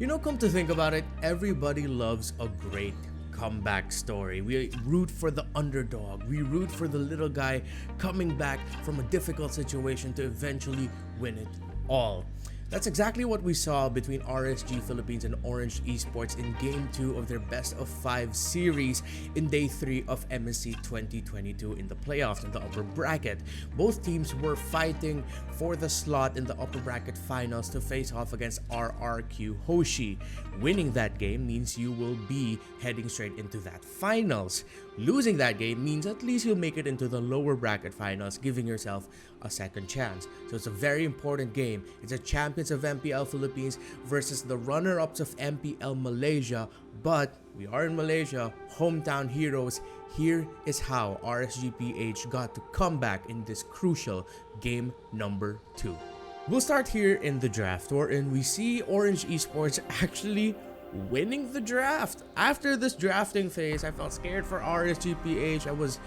Come to think about it, everybody loves a great comeback story. We root for the underdog. We root for the little guy coming back from a difficult situation to eventually win it all. That's exactly what we saw between RSG Philippines and Orange Esports in Game 2 of their Best of 5 series in Day 3 of MSC 2022 in the playoffs in the upper bracket. Both teams were fighting for the slot in the upper bracket finals to face off against RRQ Hoshi. Winning that game means you will be heading straight into that finals. Losing that game means at least you'll make it into the lower bracket finals, giving yourself a second chance. So it's a very important game. It's a champions of MPL Philippines versus the runner-ups of MPL Malaysia, but we are in Malaysia, hometown heroes. Here is how RSG PH got to come back in this crucial game number 2. We'll start here in the draft, wherein we see Orange Esports actually winning the draft. After this drafting phase, I felt scared for RSG PH. I was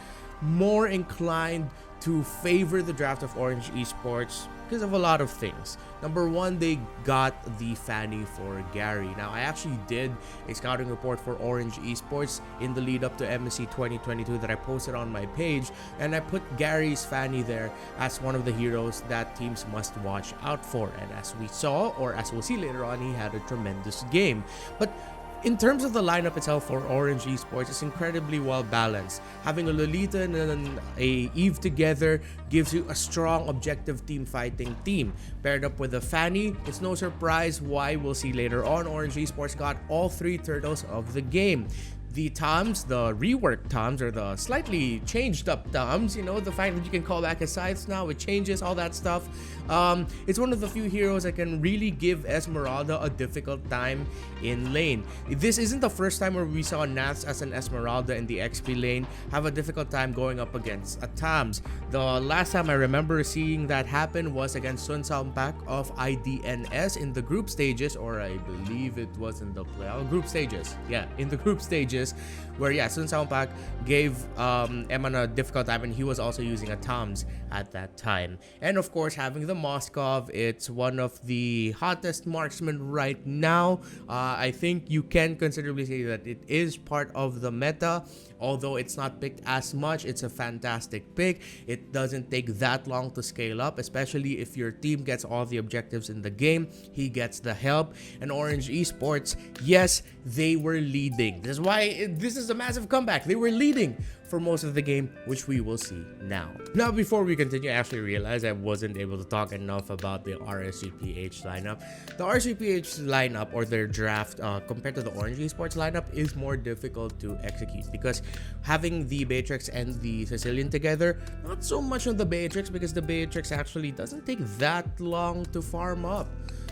more inclined to favor the draft of Orange Esports because of a lot of things. Number one, they got the Fanny for Gary. Now, I actually did a scouting report for Orange Esports in the lead up to MSC 2022 that I posted on my page, and I put Gary's Fanny there as one of the heroes that teams must watch out for. And as we saw, or as we'll see later on, he had a tremendous game. But in terms of the lineup itself for Orange Esports, it's incredibly well balanced. Having a Lolita and a Eve together gives you a strong objective team fighting team. Paired up with a Fanny, it's no surprise why we'll see later on Orange Esports got all 3 turtles of the game. The Toms, the reworked Toms, or the slightly changed up Toms, the fact that you can call back his scythes now, it changes, all that stuff. It's one of the few heroes that can really give Esmeralda a difficult time in lane. This isn't the first time where we saw Nats as an Esmeralda in the XP lane have a difficult time going up against a Toms. The last time I remember seeing that happen was against Sun Sampak of IDNS in the group stages, or I believe it was in the group stages. Yeah, in the group stages. Where Sun Sampak gave Eman a difficult time, and he was also using a Toms at that time. And of course, having the Moskov, it's one of the hottest marksmen right now. I think you can considerably say that it is part of the meta. Although it's not picked as much, it's a fantastic pick. It doesn't take that long to scale up, especially if your team gets all the objectives in the game. He gets the help. And Orange Esports, yes, they were leading. This is why this is a massive comeback. They were leading for most of the game, which we will see now. Now, before we continue, I actually realized I wasn't able to talk enough about the RSGPH lineup. The RSGPH lineup, or their draft, compared to the Orange Esports lineup, is more difficult to execute because having the Beatrix and the Sicilian together, not so much on the Beatrix because the Beatrix actually doesn't take that long to farm up.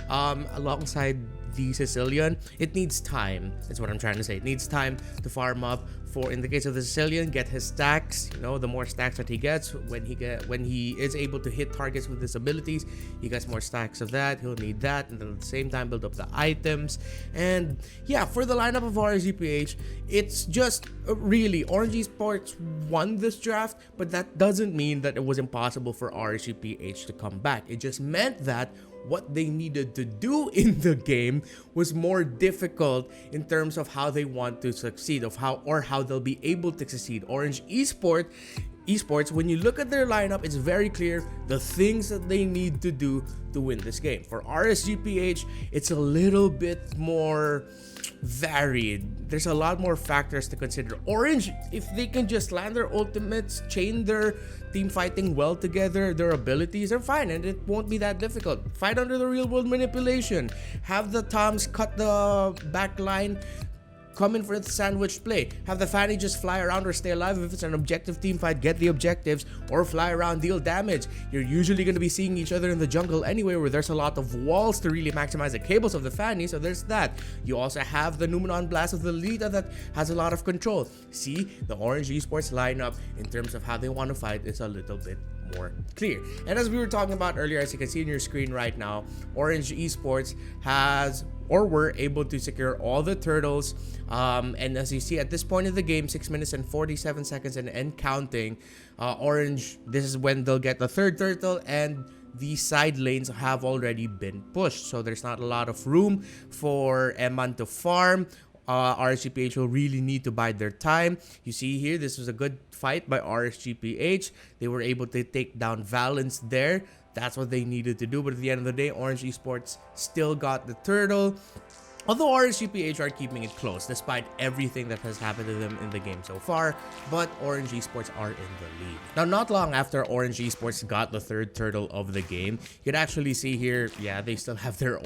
Alongside the Sicilian, it needs time. That's what I'm trying to say. It needs time to farm up. For in the case of the Sicilian, get his stacks. The more stacks that he gets, when he is able to hit targets with his abilities, he gets more stacks of that. He'll need that, and then at the same time build up the items. And yeah, for the lineup of RSGPH, it's just really Orange Esports won this draft, but that doesn't mean that it was impossible for RSGPH to come back. It just meant that what they needed to do in the game was more difficult in terms of how they want to succeed, of how they'll be able to succeed. Orange Esports, when you look at their lineup, it's very clear the things that they need to do to win this game. For RSGPH, it's a little bit more varied. There's a lot more factors to consider. Orange, if they can just land their ultimates, chain their team fighting well together, their abilities are fine, and it won't be that difficult. Fight under the real world manipulation. Have the Toms cut the back line, come in for the sandwich play. Have the Fanny just fly around or stay alive. If it's an objective team fight, get the objectives or fly around, deal damage. You're usually going to be seeing each other in the jungle anyway, where there's a lot of walls to really maximize the cables of the Fanny, so there's that. You also have the Numenon Blast of the Lolita that has a lot of control. See, the Orange Esports lineup, in terms of how they want to fight, is a little bit more clear. And as we were talking about earlier, as you can see on your screen right now, Orange Esports has or were able to secure all the turtles, and as you see at this point in the game, 6 minutes and 47 seconds and counting, Orange, this is when they'll get the third turtle and these side lanes have already been pushed. So there's not a lot of room for Eman to farm. RSGPH will really need to bide their time. You see here, this was a good fight by RSGPH. They were able to take down Valence there. That's what they needed to do. But at the end of the day, Orange Esports still got the turtle. Although RSGPH are keeping it close despite everything that has happened to them in the game so far, but Orange Esports are in the lead. Now, not long after Orange Esports got the third turtle of the game, you can actually see here, yeah, they still have their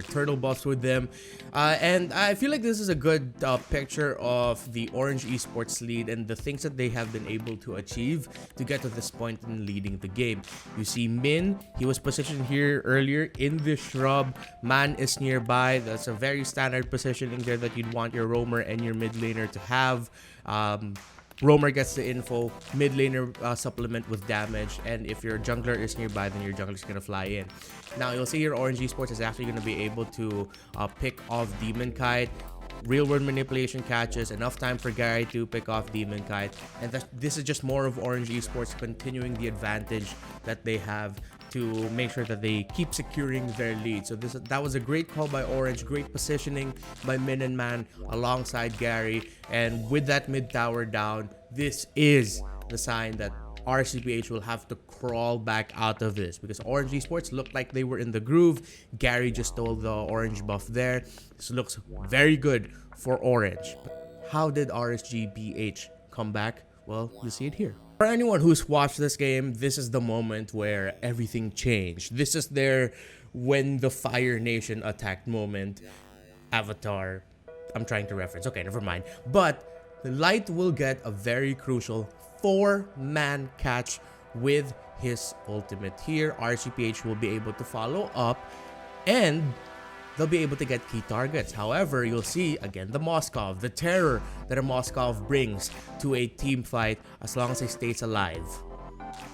turtle buffs with them. And I feel like this is a good picture of the Orange Esports lead and the things that they have been able to achieve to get to this point in leading the game. You see Min, he was positioned here earlier in the shrub. Man is nearby. That's a very standard positioning there that you'd want your roamer and your mid laner to have. Roamer gets the info, mid laner supplement with damage, and if your jungler is nearby, then your jungler is going to fly in. Now you'll see here Orange Esports is actually going to be able to pick off Demon Kite. Real world manipulation catches, enough time for Gary to pick off Demon Kite, and this is just more of Orange Esports continuing the advantage that they have to make sure that they keep securing their lead. So that was a great call by Orange, great positioning by Min and Man alongside Gary, and with that mid tower down, this is the sign that RCPH will have to crawl back out of this, because Orange Esports looked like they were in the groove. Gary just stole the orange buff there. This looks very good for Orange. But how did RSGPH come back? Well, you'll see it here. For anyone who's watched this game, this is the moment where everything changed. This is their when the Fire Nation attacked moment. Avatar. I'm trying to reference. Okay, never mind. But the Light will get a very crucial 4-man catch with his ultimate here. RCPH will be able to follow up and they'll be able to get key targets. However, you'll see again the Moskov, the terror that a Moskov brings to a team fight as long as he stays alive.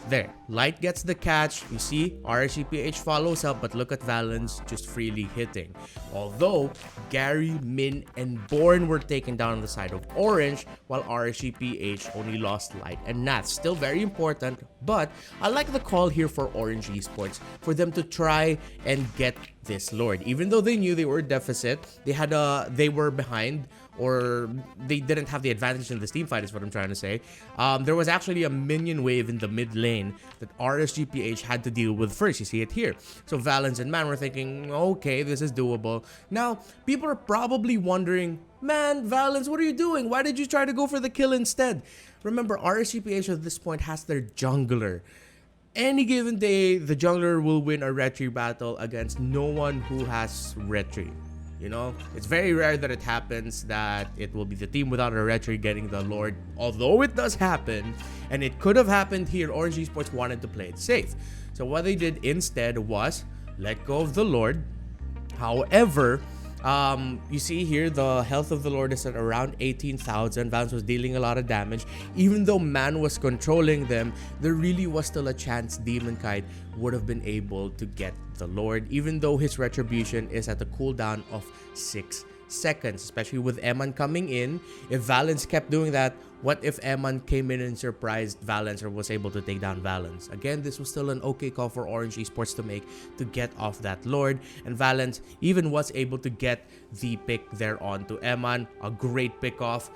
There, Light gets the catch. You see, RSGPH follows up, but look at Valence just freely hitting. Although, Gary, Min, and Born were taken down on the side of Orange, while RSGPH only lost Light and Nath. Still very important, but I like the call here for Orange Esports for them to try and get this Lord. Even though they knew they were deficit, they were behind, or they didn't have the advantage in this team fight is what I'm trying to say. There was actually a minion wave in the mid lane that RSGPH had to deal with first. You see it here. So Valence and Man were thinking, okay, this is doable. Now, people are probably wondering, man, Valence, what are you doing? Why did you try to go for the kill instead? Remember, RSGPH at this point has their jungler. Any given day, the jungler will win a retry battle against no one who has retry. You know, it's very rare that it happens that it will be the team without a retry getting the Lord. Although it does happen, and it could have happened here, Orange Esports wanted to play it safe. So what they did instead was let go of the Lord. However, you see here the health of the Lord is at around 18,000. Vance was dealing a lot of damage. Even though Man was controlling them, there really was still a chance Demon Kite would have been able to get the Lord, even though his retribution is at a cooldown of 6 seconds, especially with Eman coming in. If Valence kept doing that, what if Eman came in and surprised Valence or was able to take down Valence? Again, this was still an okay call for Orange Esports to make to get off that Lord, and Valence even was able to get the pick there onto Eman. A great pick off.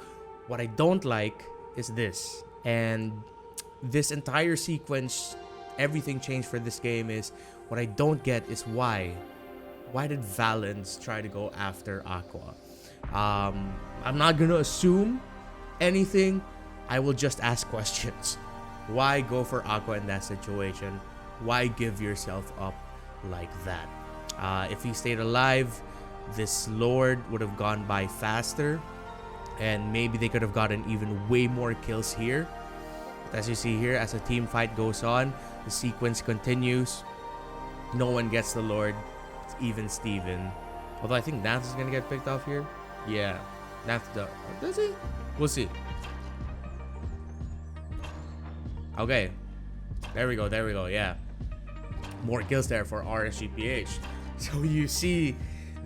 What I don't like is this, and this entire sequence, everything changed for this game. Is what I don't get is why did Valence try to go after Aqua? I'm not gonna assume anything. I will just ask questions. Why go for Aqua in that situation? Why give yourself up like that? If he stayed alive, this Lord would have gone by faster, and maybe they could have gotten even way more kills here. But as you see here, as a team fight goes on, the sequence continues. No one gets the Lord. It's even Steven. Although I think Nath is gonna get picked off here. Yeah, Nath does he? We'll see. Okay, there we go. Yeah, more kills there for RSGPH. So you see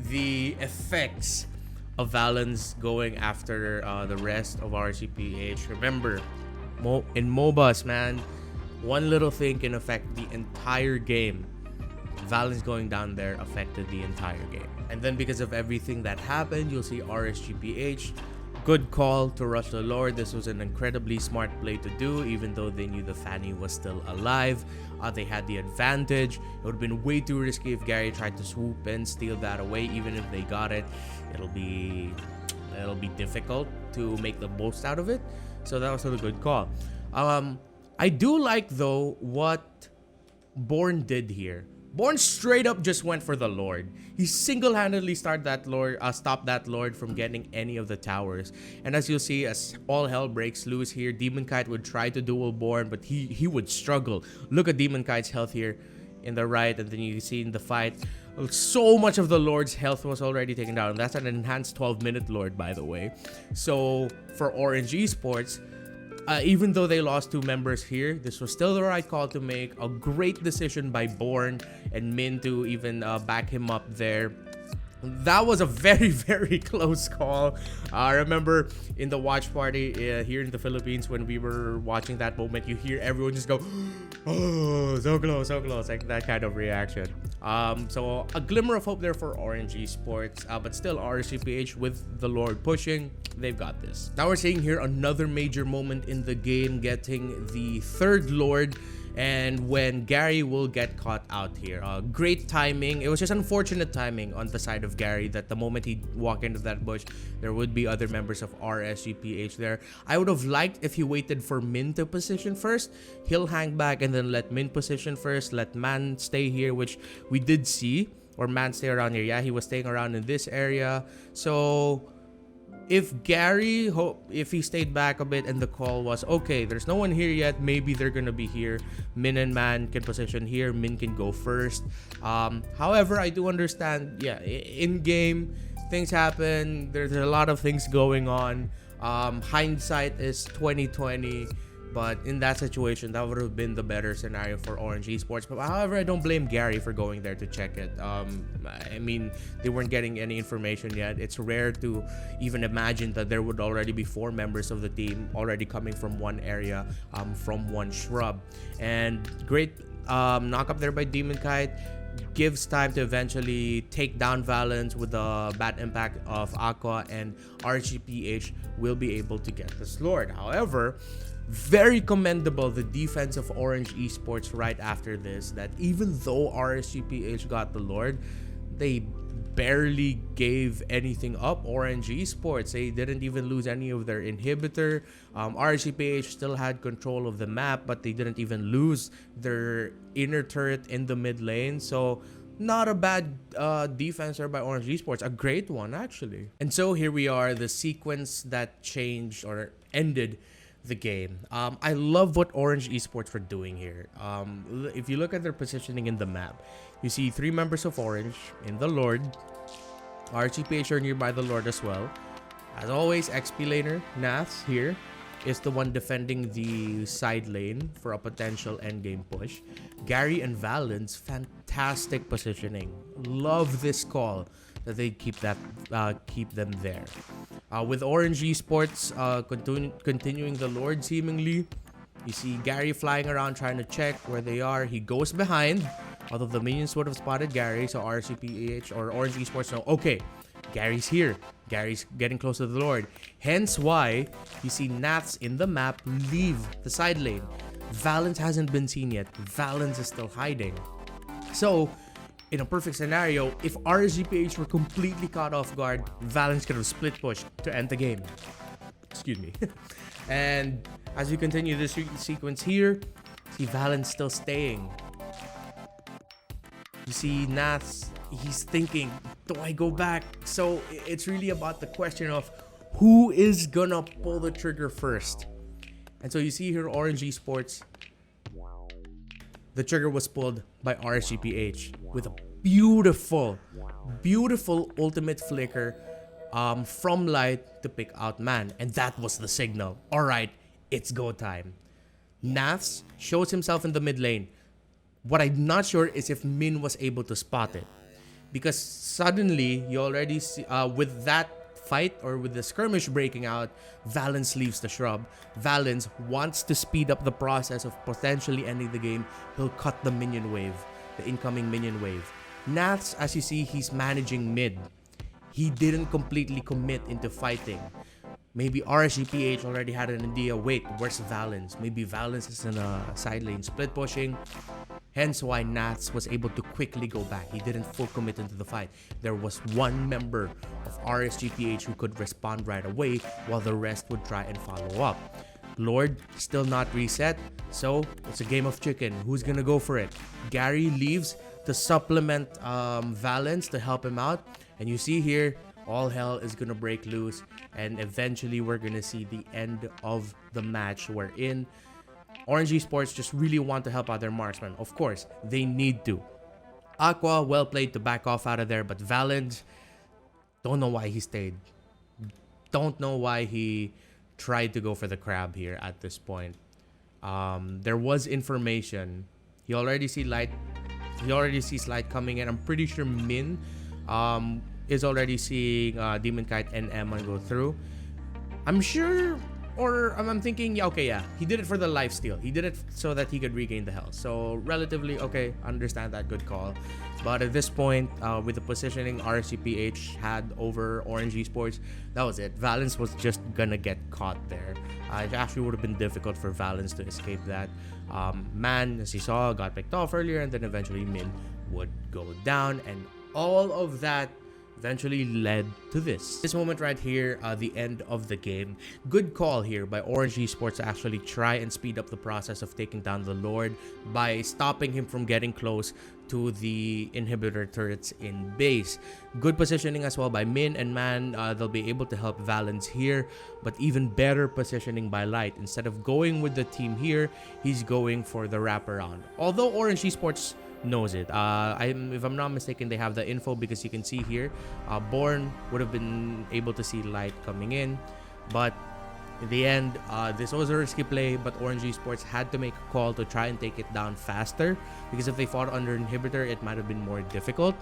the effects of Valence going after the rest of RSGPH. Remember, in MOBAs, man, One little thing can affect the entire game. Valens going down there affected the entire game. And then because of everything that happened, you'll see RSG PH. Good call to rush the Lord. This was an incredibly smart play to do, even though they knew the Fanny was still alive. They had the advantage. It would have been way too risky if Gary tried to swoop in, steal that away. Even if they got it, it'll be difficult to make the most out of it. So that was a good call. I do like though what Born did here. Born straight up just went for the Lord. He single-handedly stopped that Lord from getting any of the towers. And as you'll see, as all hell breaks loose here, Demon Kite would try to duel Born, but he would struggle. Look at Demon Kite's health here in the right, and then you see in the fight, so much of the Lord's health was already taken down. And that's an enhanced 12-minute Lord, by the way. So for Orange Esports, even though they lost 2 members here, this was still the right call to make. A great decision by Born and Min to even back him up there. That was a very, very close call. I remember in the watch party here in the Philippines when we were watching that moment, you hear everyone just go, oh, so close, like that kind of reaction. So a glimmer of hope there for Orange Esports, but still RSGPH with the Lord pushing, they've got this. Now we're seeing here another major moment in the game, getting the 3rd Lord, and when Gary will get caught out here. Great timing. It was just unfortunate timing on the side of Gary that the moment he walked into that bush, there would be other members of RSGPH there. I would have liked if he waited for Min to position first. He'll hang back and then let Min position first, let Man stay here, which we did see, or Man stay around here. Yeah, he was staying around in this area. So if Gary, if he stayed back a bit and the call was, okay, there's no one here yet, maybe they're gonna be here. Min and Man can position here, Min can go first. However, I do understand, yeah, in game, things happen, there's a lot of things going on. Hindsight is 2020. But in that situation, that would have been the better scenario for Orange Esports. But however, I don't blame Gary for going there to check it. I mean, they weren't getting any information yet. It's rare to even imagine that there would already be 4 members of the team already coming from one area, from one shrub. And great knock up there by Demon Kite. Gives time to eventually take down Valens with the bad impact of Aqua, and RGPH will be able to get this Lord. However, very commendable the defense of Orange Esports right after this, that even though RSGPH got the Lord, they barely gave anything up. Orange Esports, they didn't even lose any of their inhibitor. RSGPH still had control of the map, but they didn't even lose their inner turret in the mid lane. So not a bad defense by Orange Esports, a great one actually. And so here we are, the sequence that changed or ended the game. I love what Orange Esports were doing here. If you look at their positioning in the map, you see 3 members of Orange in the Lord. RGPH are nearby the Lord as well. As always, XP laner Nath here is the one defending the side lane for a potential endgame push. Gary and Valens, fantastic positioning. Love this call that they keep them there. With Orange Esports continuing the Lord seemingly, you see Gary flying around trying to check where they are. He goes behind, although the minions would have spotted Gary, so RCPH or Orange Esports know, okay, Gary's here. Gary's getting close to the Lord. Hence why you see Naths in the map leave the side lane. Valens hasn't been seen yet. Valens is still hiding. So, in a perfect scenario, if RSGPH were completely caught off guard, Valens could have split pushed to end the game. Excuse me. And as we continue this sequence here, see Valens still staying. You see Nath, he's thinking, do I go back? So it's really about the question of who is gonna pull the trigger first. And so you see here Orange Esports, the trigger was pulled by RSGPH with a beautiful ultimate flicker from light to pick out Man. And that was the signal. Alright, it's go time. Naths shows himself in the mid lane. What I'm not sure is if Min was able to spot it. Because suddenly, you already see, with that fight or with the skirmish breaking out, Valens leaves the shrub. Valens wants to speed up the process of potentially ending the game. He'll cut the minion wave, the incoming minion wave. Naths, as you see, he's managing mid. He didn't completely commit into fighting. Maybe RSG PH already had an idea, wait, where's Valens? Maybe Valens is in a side lane split pushing. Hence why Naths was able to quickly go back. He didn't full commit into the fight. There was one member of RSG PH who could respond right away while the rest would try and follow up. Lord still not reset, so it's a game of chicken. Who's gonna go for it? Gary leaves to supplement Valens to help him out. And you see here, all hell is gonna break loose, and eventually we're gonna see the end of the match wherein Orange Esports just really want to help out their marksman. Of course, they need to. Aqua, well played to back off out of there, but Valens, don't know why he stayed. Don't know why he tried to go for the crab here at this point. There was information. He already sees light coming in. I'm pretty sure Min is already seeing Demon Kite and Emma go through. I'm sure, or I'm thinking, yeah, okay, yeah, he did it for the lifesteal. He did it so that he could regain the health. So relatively, okay, understand that, good call. But at this point, with the positioning RSGPH had over Orange Esports, that was it. Valens was just gonna get caught there. It actually would have been difficult for Valens to escape that. Man, as you saw, got picked off earlier, and then eventually Min would go down, and all of that eventually led to this moment right here, the end of the game. Good call here by Orange Esports to actually try and speed up the process of taking down the Lord by stopping him from getting close to the inhibitor turrets in base. Good positioning as well by Min and Man. They'll be able to help Valens here, but even better positioning by Light. Instead of going with the team here, he's going for the wraparound. Although Orange Esports knows it. If I'm not mistaken, they have the info because you can see here, Born would have been able to see Light coming in, but in the end, this was a risky play, but Orange Esports had to make a call to try and take it down faster, because if they fought under inhibitor, it might have been more difficult.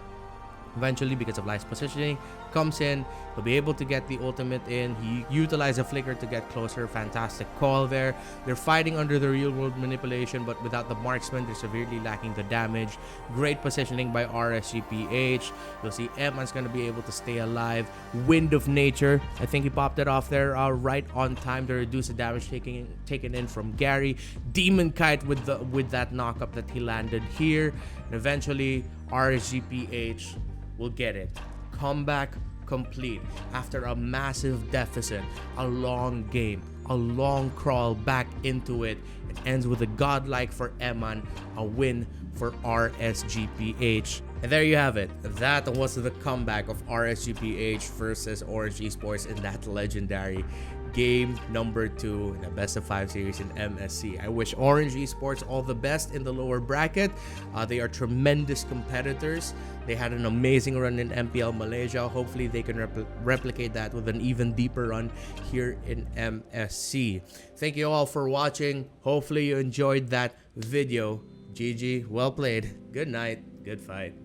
Eventually, because of Light's positioning, comes in, he'll be able to get the ultimate in. He utilized a flicker to get closer. Fantastic call there. They're fighting under the real world manipulation, but without the marksman, they're severely lacking the damage. Great positioning by RSGPH. You'll see Emma's going to be able to stay alive. Wind of Nature, I think he popped it off there right on time to reduce the damage taken in from Gary. Demon Kite with that knockup that he landed here. And eventually, RSGPH will get it. Comeback complete after a massive deficit, a long game, a long crawl back into it. It ends with a godlike for Eman, a win for RSGPH. And there you have it. That was the comeback of RSGPH versus Orange Esports in that legendary game number 2 in the best of 5 series in MSC. I wish Orange Esports all the best in the lower bracket. They are tremendous competitors. They had an amazing run in MPL Malaysia. Hopefully they can replicate that with an even deeper run here in MSC. Thank you all for watching. Hopefully you enjoyed that video. GG, well played. Good night. Good fight.